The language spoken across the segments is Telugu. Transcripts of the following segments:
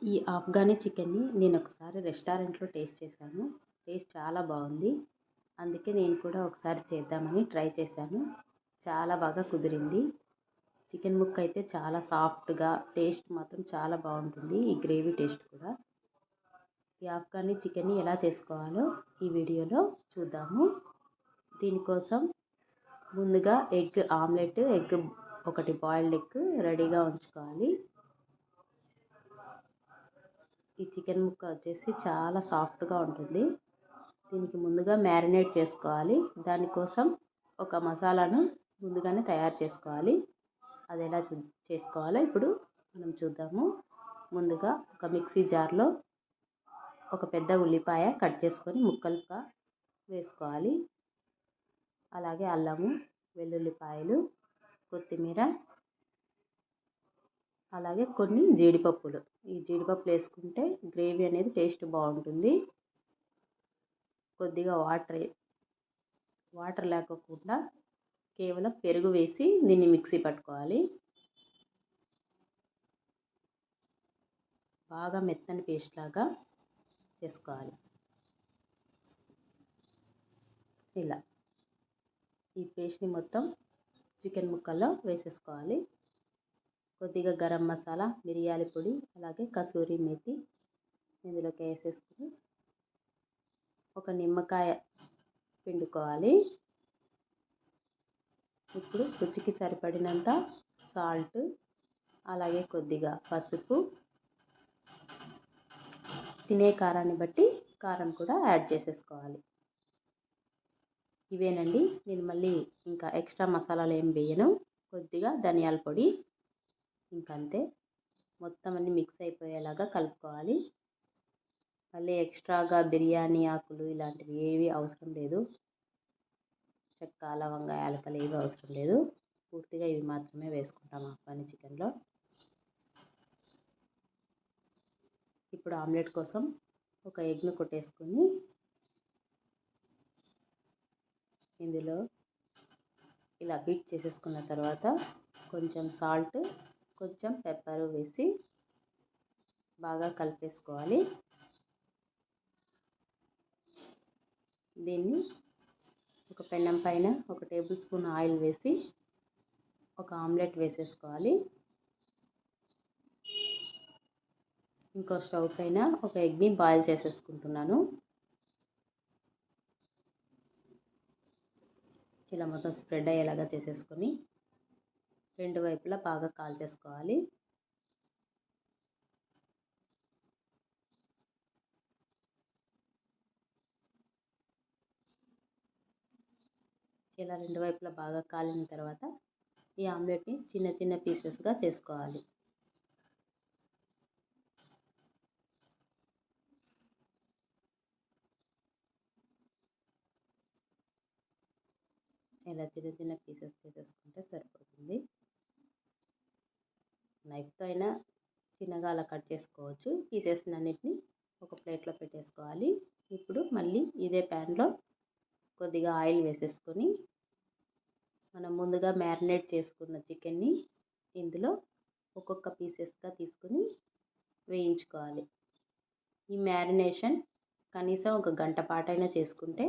ఈ ఆఫ్ఘనీ చికెన్ని నేను ఒకసారి రెస్టారెంట్లో టేస్ట్ చేశాను. టేస్ట్ చాలా బాగుంది. అందుకే నేను కూడా ఒకసారి చేద్దామని ట్రై చేశాను. చాలా బాగా కుదిరింది. చికెన్ ముక్క అయితే చాలా సాఫ్ట్గా, టేస్ట్ మాత్రం చాలా బాగుంటుంది. ఈ గ్రేవీ టేస్ట్ కూడా. ఈ ఆఫ్ఘనీ చికెన్ని ఎలా చేసుకోవాలో ఈ వీడియోలో చూద్దాము. దీనికోసం ముందుగా ఎగ్ ఆమ్లెట్, ఒకటి బాయిల్డ్ ఎగ్ రెడీగా ఉంచుకోవాలి. ఈ చికెన్ ముక్క వచ్చేసి చాలా సాఫ్ట్గా ఉంటుంది. దీనికి ముందుగా మ్యారినేట్ చేసుకోవాలి. దానికోసం ఒక మసాలాను ముందుగానే తయారు చేసుకోవాలి. అది ఎలా చేసుకోవాలో ఇప్పుడు మనం చూద్దాము. ముందుగా ఒక మిక్సీ జార్లో ఒక పెద్ద ఉల్లిపాయ కట్ చేసుకొని ముక్కలుగా వేసుకోవాలి. అలాగే అల్లము, వెల్లుల్లిపాయలు, కొత్తిమీర, అలాగే కొన్ని జీడిపప్పులు. ఈ జీడిపప్పులు వేసుకుంటే గ్రేవీ అనేది టేస్ట్ బాగుంటుంది. కొద్దిగా వాటర్ లేకోకుండా కేవలం పెరుగు వేసి దీన్ని మిక్సీ పట్టుకోవాలి. బాగా మెత్తని పేస్ట్ లాగా చేసుకోవాలి. ఇలా ఈ పేస్ట్ని మొత్తం చికెన్ ముక్కల్లో వేసేసుకోవాలి. కొద్దిగా గరం మసాలా, మిరియాల పొడి, అలాగే కసూరి మేతి ఇందులోకి వేసేసుకుని ఒక నిమ్మకాయ పిండుకోవాలి. ఇప్పుడు రుచికి సరిపడినంత సాల్ట్, అలాగే కొద్దిగా పసుపు, తినే కారాన్ని బట్టి కారం కూడా యాడ్ చేసేసుకోవాలి. ఇవేనండి. నేను మళ్ళీ ఇంకా ఎక్స్ట్రా మసాలాలు ఏం వేయను. కొద్దిగా ధనియాల పొడి, ఇంకంతే. మొత్తం అన్నీ మిక్స్ అయిపోయేలాగా కలుపుకోవాలి. మళ్ళీ ఎక్స్ట్రాగా బిర్యానీ ఆకులు ఇలాంటివి ఏవి అవసరం లేదు. చెక్క, లవంగ, యాలకలు ఏవి అవసరం లేదు. పూర్తిగా ఇవి మాత్రమే వేసుకుంటాం ఆఫ్ఘనీ చికెన్లో. ఇప్పుడు ఆమ్లెట్ కోసం ఒక ఎగ్ను కొట్టేసుకొని ఇందులో ఇలా బీట్ చేసేసుకున్న తర్వాత కొంచెం సాల్ట్, కొంచెం పెప్పర్ వేసి బాగా కలిపేసుకోవాలి. దీన్ని ఒక పెనం పైన ఒక టేబుల్ స్పూన్ ఆయిల్ వేసి ఒక ఆమ్లెట్ వేసేసుకోవాలి. ఇంకో స్టవ్ పైన ఒక ఎగ్ని బాయిల్ చేసేసుకుంటున్నాను. ఇలా మొత్తం స్ప్రెడ్ అయ్యేలాగా చేసేసుకొని రెండు వైపులా బాగా కాల్చేసుకోవాలి. ఇలా రెండు వైపులా బాగా కాలిన తర్వాత ఈ ఆమ్లెట్ని చిన్న చిన్న పీసెస్గా చేసుకోవాలి. ఇలా చిన్న చిన్న పీసెస్ చేసేసుకుంటే సరిపోతుంది. నైఫ్తో అయినా చిన్నగా అలా కట్ చేసుకోవచ్చు. పీసెస్ అన్నిటిని ఒక ప్లేట్లో పెట్టేసుకోవాలి. ఇప్పుడు మళ్ళీ ఇదే ప్యాన్లో కొద్దిగా ఆయిల్ వేసేసుకొని మనం ముందుగా మ్యారినేట్ చేసుకున్న చికెన్ని ఇందులో ఒక్కొక్క పీసెస్గా తీసుకొని వేయించుకోవాలి. ఈ మ్యారినేషన్ కనీసం ఒక గంట పాటైనా చేసుకుంటే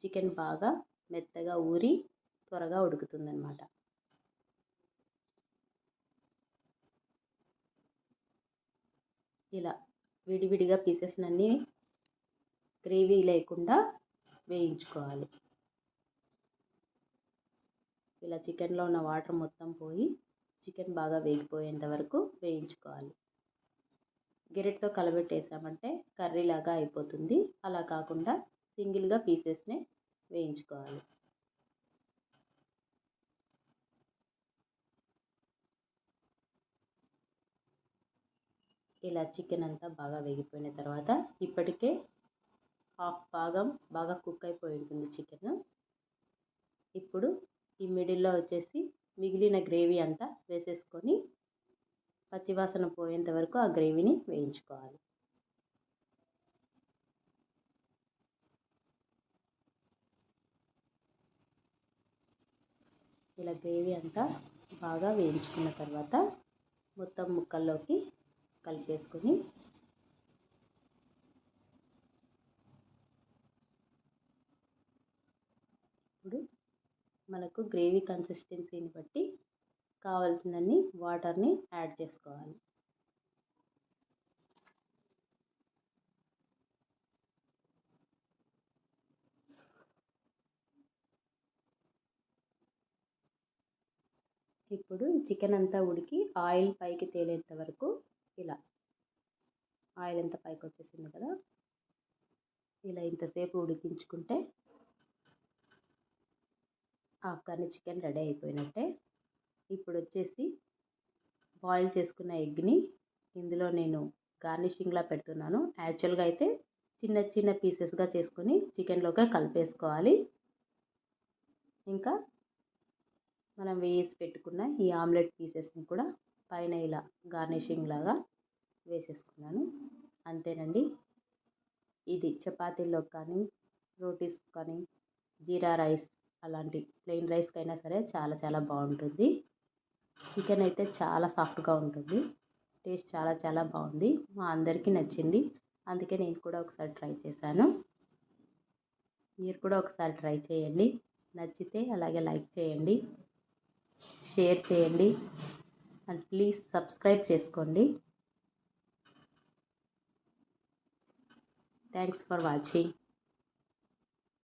చికెన్ బాగా మెత్తగా ఊరి త్వరగా ఉడుకుతుందన్నమాట. ఇలా విడివిడిగా పీసెస్నన్నీ గ్రేవీ లేకుండా వేయించుకోవాలి. ఇలా చికెన్లో ఉన్న వాటర్ మొత్తం పోయి చికెన్ బాగా వేగిపోయేంత వరకు వేయించుకోవాలి. గెరెట్తో కలబెట్టేసామంటే కర్రీలాగా అయిపోతుంది. అలా కాకుండా సింగిల్గా పీసెస్నే వేయించుకోవాలి. ఇలా చికెన్ అంతా బాగా వేగిపోయిన తర్వాత ఇప్పటికే హాఫ్ భాగం బాగా కుక్ అయిపోయి ఉంటుంది చికెన్. ఇప్పుడు ఈ మిడిల్లో వచ్చేసి మిగిలిన గ్రేవీ అంతా వేసేసుకొని పచ్చివాసన పోయేంత వరకు ఆ గ్రేవీని వేయించుకోవాలి. ఇలా గ్రేవీ అంతా బాగా వేయించుకున్న తర్వాత మొత్తం ముక్కల్లోకి కలిపేసుకొని మనకు గ్రేవీ కన్సిస్టెన్సీని బట్టి కావాల్సినన్ని వాటర్ని యాడ్ చేసుకోవాలి. ఇప్పుడు చికెన్ అంతా ఉడికి ఆయిల్ పైకి తేలేంత వరకు ఇలా ఆయిల్ ఎంత పైకి వచ్చేసింది కదా, ఇలా ఇంతసేపు ఉడికించుకుంటే ఆఫ్ఘనీ చికెన్ రెడీ అయిపోయినట్టే. ఇప్పుడు వచ్చేసి బాయిల్ చేసుకున్న ఎగ్ని ఇందులో నేను గార్నిషింగ్లా పెడుతున్నాను. యాక్చువల్గా అయితే చిన్న చిన్న పీసెస్గా చేసుకొని చికెన్లోకి కలిపేసుకోవాలి. ఇంకా మనం వేసి పెట్టుకున్న ఈ ఆమ్లెట్ పీసెస్ని కూడా పైన ఇలా గార్నిషింగ్ లాగా వేసేసుకున్నాను. అంతేనండి. ఇది చపాతీల్లోకి కానీ, రోటీస్ కానీ, జీరా రైస్ అలాంటి ప్లెయిన్ రైస్కైనా సరే చాలా చాలా బాగుంటుంది. చికెన్ అయితే చాలా సాఫ్ట్గా ఉంటుంది. టేస్ట్ చాలా చాలా బాగుంది. మా అందరికీ నచ్చింది. అందుకే నేను కూడా ఒకసారి ట్రై చేశాను. మీరు కూడా ఒకసారి ట్రై చేయండి. నచ్చితే అలాగే లైక్ చేయండి, షేర్ చేయండి అండ్ ప్లీజ్ సబ్స్క్రైబ్ చేసుకోండి. Thanks for watching.